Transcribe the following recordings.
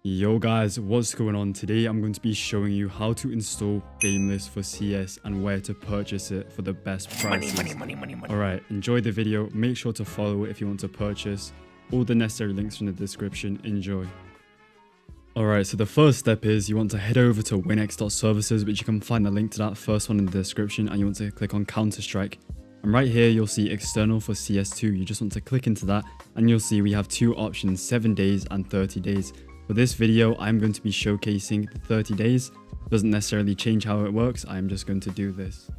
Yo guys, what's going on? Today I'm going to be showing you how to install BAIMLESS for CS and where to purchase it for the best prices. Money. Alright, enjoy the video, make sure to follow it if you want to purchase. All the necessary links in the description, enjoy. Alright, so the first step is you want to head over to winx.services, which you can find the link to that first one in the description, and you want to click on Counter-Strike. And right here you'll see external for CS2, you just want to click into that and you'll see we have two options, 7 days and 30 days. For this video, I'm going to be showcasing the 30 days. Doesn't necessarily change how it works. I'm just going to do this.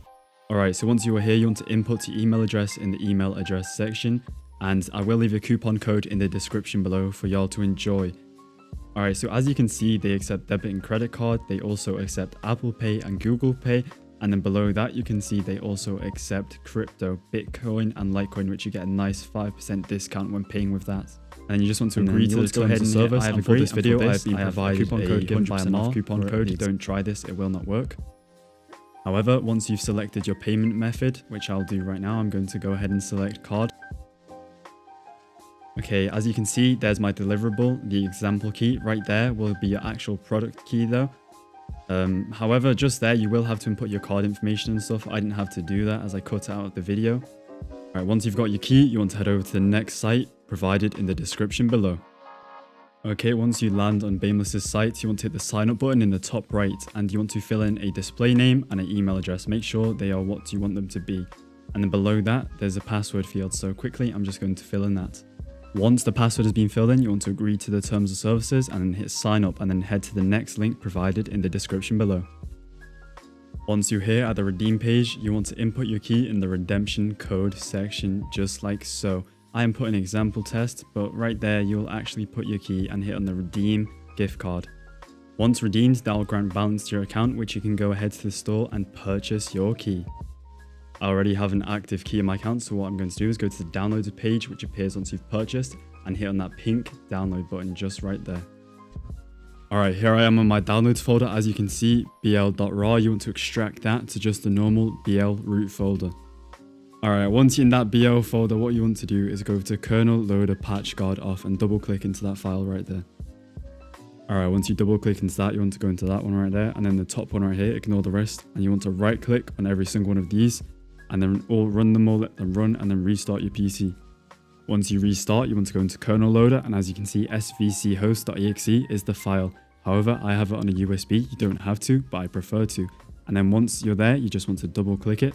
Alright, so once you are here, you want to input your email address in the email address section. And I will leave a coupon code in the description below for y'all to enjoy. Alright, so as you can see, they accept debit and credit card. They also accept Apple Pay and Google Pay. And then below that, you can see they also accept crypto, Bitcoin and Litecoin, which you get a nice 5% discount when paying with that. And then you just want to agree to the terms of service. And for this video, I have been provided a coupon code given by a coupon code. Don't try this, it will not work. However, once you've selected your payment method, which I'll do right now, I'm going to go ahead and select card. Okay, as you can see, there's my deliverable. The example key right there will be your actual product key though. However, just there, you will have to input your card information and stuff. I didn't have to do that as I cut it out of the video. Alright, once you've got your key, you want to head over to the next site provided in the description below. Okay, once you land on BAIMLESS's site, you want to hit the sign up button in the top right and you want to fill in a display name and an email address. Make sure they are what you want them to be. And then below that, there's a password field. So quickly, I'm just going to fill in that. Once the password has been filled in, you want to agree to the terms of services and then hit sign up and then head to the next link provided in the description below. Once you're here at the redeem page, you want to input your key in the redemption code section just like so. I am putting example test, but right there you'll actually put your key and hit on the redeem gift card. Once redeemed, that will grant balance to your account, which you can go ahead to the store and purchase your key. I already have an active key in my account, so what I'm going to do is go to the downloaded page, which appears once you've purchased, and hit on that pink download button just right there. Alright, here I am on my downloads folder. As you can see, bl.raw, you want to extract that to just the normal bl root folder. Alright, once you're in that bl folder, what you want to do is go to kernel loader patch guard off and double click into that file right there. Alright, once you double click into that, you want to go into that one right there, and then the top one right here, ignore the rest, and you want to right click on every single one of these, and then run them all, let them run, and then restart your PC. Once you restart, you want to go into kernel loader, and as you can see, svchost.exe is the file. However, I have it on a USB. You don't have to, but I prefer to. And then once you're there, you just want to double click it,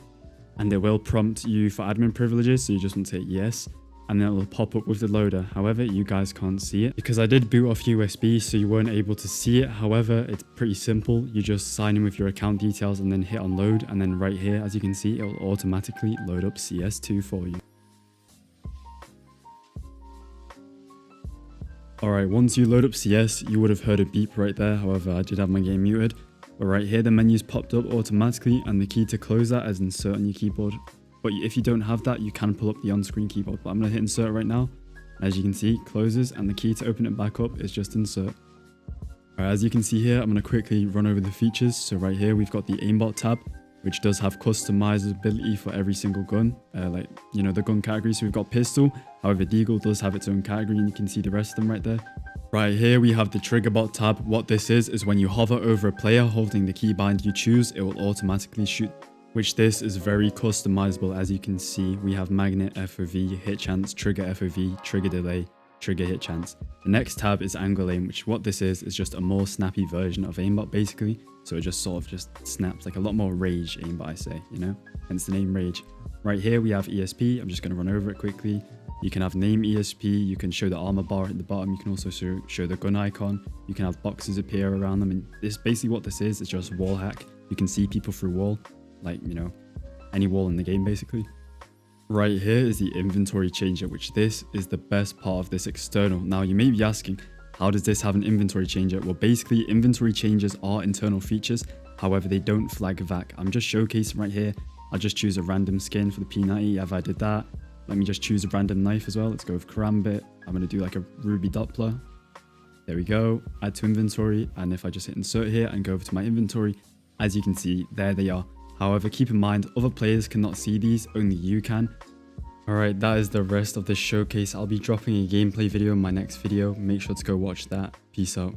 and it will prompt you for admin privileges, so you just want to hit yes, and then it will pop up with the loader. However, you guys can't see it because I did boot off USB, so you weren't able to see it. However, it's pretty simple. You just sign in with your account details and then hit on load, and then right here, as you can see, it will automatically load up CS2 for you. Alright, once you load up CS, you would have heard a beep right there. However, I did have my game muted. But right here, the menu's popped up automatically, and the key to close that is insert on your keyboard. But if you don't have that, you can pull up the on-screen keyboard. But I'm going to hit insert right now. As you can see, closes, and the key to open it back up is just insert. Alright, as you can see here, I'm going to quickly run over the features. So right here, we've got the aimbot tab, which does have customizability for every single gun, like, you know, the gun category. So we've got pistol. However, deagle does have its own category, and you can see the rest of them right there. Right here, we have the trigger bot tab. What this is when you hover over a player holding the keybind you choose, it will automatically shoot, which this is very customizable. As you can see, we have magnet FOV, hit chance, trigger FOV, trigger delay, trigger hit chance. The next tab is angle aim, which what this is just a more snappy version of aimbot basically. So it just sort of just snaps, like a lot more rage aimbot, I say, you know, hence the name rage. Right here we have ESP. I'm just going to run over it quickly. You can have name ESP, you can show the armor bar at the bottom, you can also show the gun icon, you can have boxes appear around them, and this basically what this is just wall hack. You can see people through wall, like, you know, any wall in the game basically. Right here is the inventory changer, which this is the best part of this external. Now you may be asking, how does this have an inventory changer? Well, basically inventory changers are internal features, however they don't flag VAC. I'm just showcasing right here. I'll just choose a random skin for the P90 if I did that. Let me just choose a random knife as well. Let's go with karambit. I'm going to do like a ruby doppler. There we go. Add to inventory. And if I just hit insert here and go over to my inventory, as you can see, there they are. However, keep in mind, other players cannot see these, only you can. Alright, that is the rest of this showcase. I'll be dropping a gameplay video in my next video. Make sure to go watch that. Peace out.